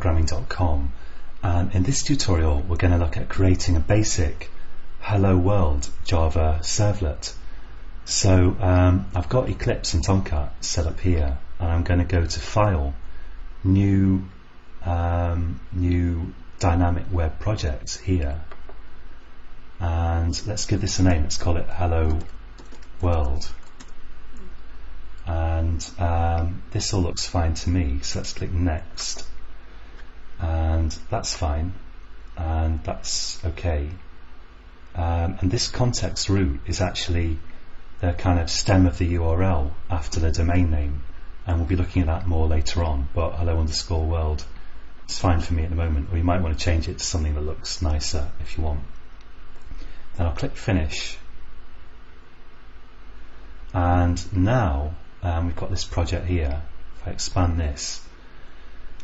programming.com, and in this tutorial we're going to look at creating a basic Hello World Java servlet. So I've got Eclipse and Tomcat set up here, and I'm going to go to File, New Dynamic Web Project here, and let's give this a name. Let's call it Hello World. And this all looks fine to me, so let's click Next, and that's fine, and that's okay. And this context root is actually the kind of stem of the URL after the domain name, and we'll be looking at that more later on, but hello_world is fine for me at the moment, or you might want to change it to something that looks nicer if you want. Then I'll click Finish, and now we've got this project here. If I expand this,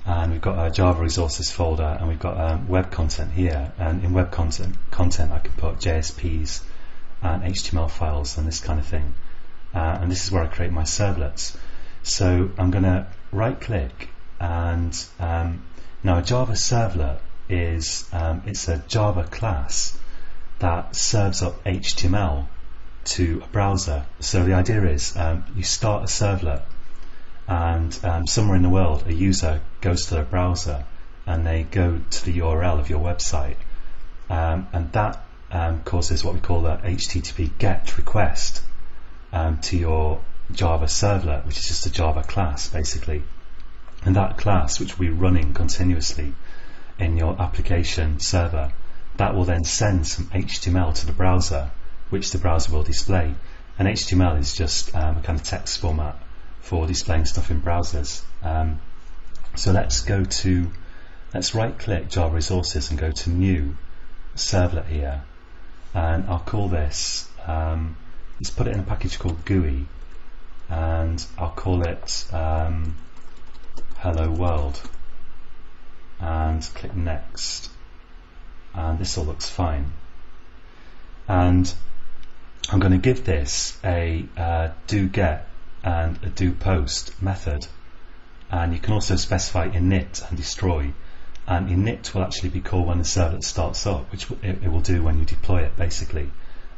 and we've got our Java resources folder, and we've got web content here, and in web content I can put JSPs and HTML files and this kind of thing, and this is where I create my servlets. So I'm going to right click, and now a Java servlet is it's a Java class that serves up HTML to a browser. So the idea is you start a servlet, and somewhere in the world a user goes to their browser and they go to the URL of your website, and that causes what we call the HTTP GET request to your Java servlet, which is just a Java class basically, and that class, which will be running continuously in your application server, that will then send some HTML to the browser, which the browser will display. And HTML is just a kind of text format for displaying stuff in browsers. So let's right click Java Resources and go to New Servlet here, and I'll call this, let's put it in a package called GUI, and I'll call it Hello World, and click Next, and this all looks fine. And I'm going to give this a doGet and a doPost method, and you can also specify init and destroy, and init will actually be called when the servlet starts up, which it will do when you deploy it basically,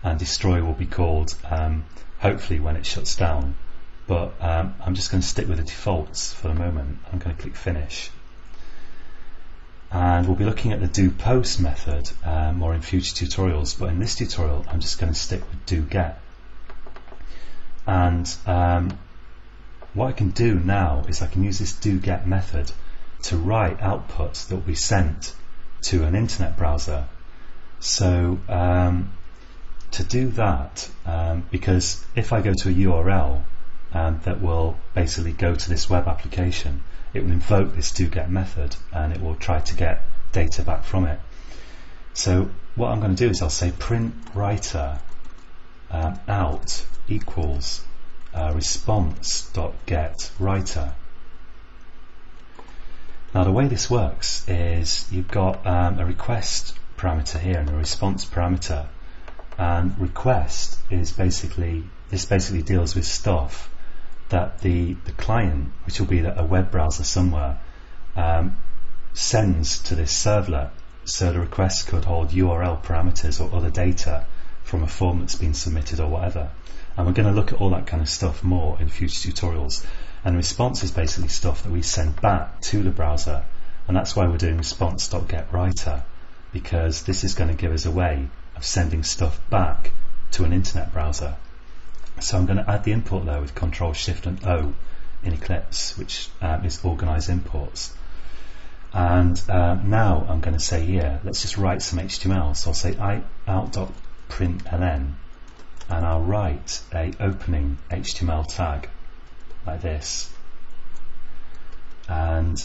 and destroy will be called hopefully when it shuts down, but I'm just going to stick with the defaults for the moment. I'm going to click Finish, and we'll be looking at the doPost method more in future tutorials, but in this tutorial I'm just going to stick with doGet. And what I can do now is I can use this doGet method to write output that will be sent to an internet browser. So to do that, because if I go to a URL that will basically go to this web application, it will invoke this doGet method and it will try to get data back from it. So what I'm going to do is I'll say print writer out equals response.get writer. Now the way this works is you've got a request parameter here and a response parameter, and request is basically deals with stuff that the client, which will be a web browser somewhere, sends to this servlet. So the request could hold URL parameters or other data from a form that's been submitted or whatever, and we're going to look at all that kind of stuff more in future tutorials. And response is basically stuff that we send back to the browser, and that's why we're doing response.getWriter, because this is going to give us a way of sending stuff back to an internet browser. So I'm going to add the import there with Control Shift and O in Eclipse, which is organize imports. And now I'm going to say here, let's just write some HTML. So I'll say out.println, and I'll write a opening HTML tag like this. And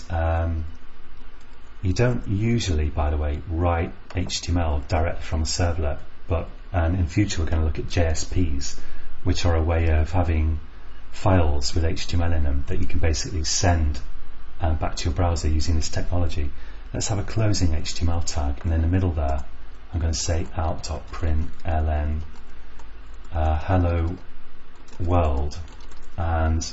you don't usually, by the way, write HTML directly from a servlet, but in future we're going to look at JSPs, which are a way of having files with HTML in them that you can basically send back to your browser using this technology. Let's have a closing HTML tag, and in the middle there I'm going to say out.println hello world, and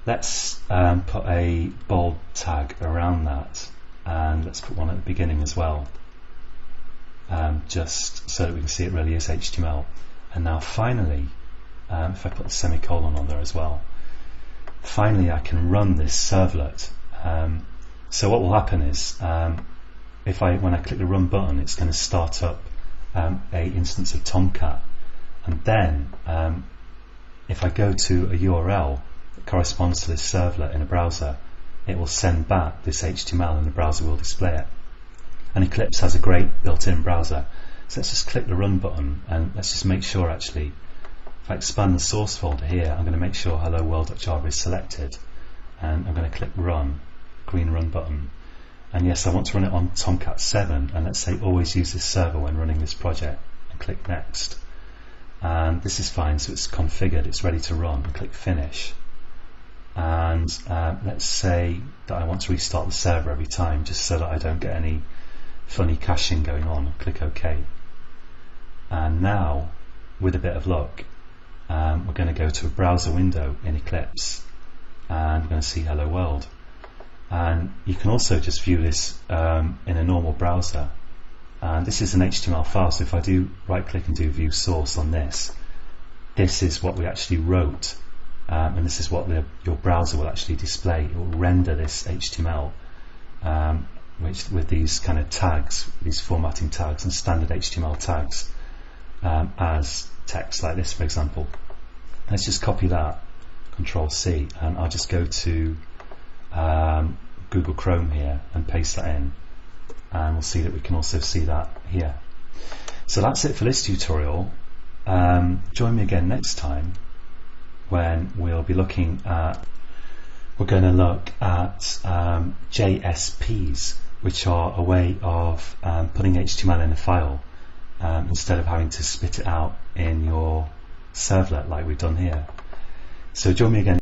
Let's put a bold tag around that, and let's put one at the beginning as well, just so that we can see it really is HTML. And now finally, if I put a semicolon on there as well, finally I can run this servlet. So what will happen is, when I click the run button, it's going to start up a instance of Tomcat, and then if I go to a URL that corresponds to this servlet in a browser, it will send back this HTML and the browser will display it. And Eclipse has a great built-in browser. So let's just click the run button, and let's just make sure, actually, if I expand the source folder here, I'm going to make sure hello world.java is selected, and I'm going to click run, green run button. And yes, I want to run it on Tomcat 7, and let's say always use this server when running this project, and click next. And this is fine, so it's configured, it's ready to run, and click finish. And let's say that I want to restart the server every time, just so that I don't get any funny caching going on. Click OK. And now, with a bit of luck, we're going to go to a browser window in Eclipse, and we're going to see hello world. And you can also just view this in a normal browser. And this is an HTML file, so if I do right click and do view source on this, this is what we actually wrote, and this is what your browser will actually display. It will render this HTML which with these kind of tags, these formatting tags and standard HTML tags, as text like this, for example. Let's just copy that, Control C, and I'll just go to Google Chrome here and paste that in, and we'll see that we can also see that here. So that's it for this tutorial. Join me again next time when we'll be looking at, we're going to look at JSPs, which are a way of putting HTML in a file instead of having to spit it out in your servlet like we've done here. So join me again.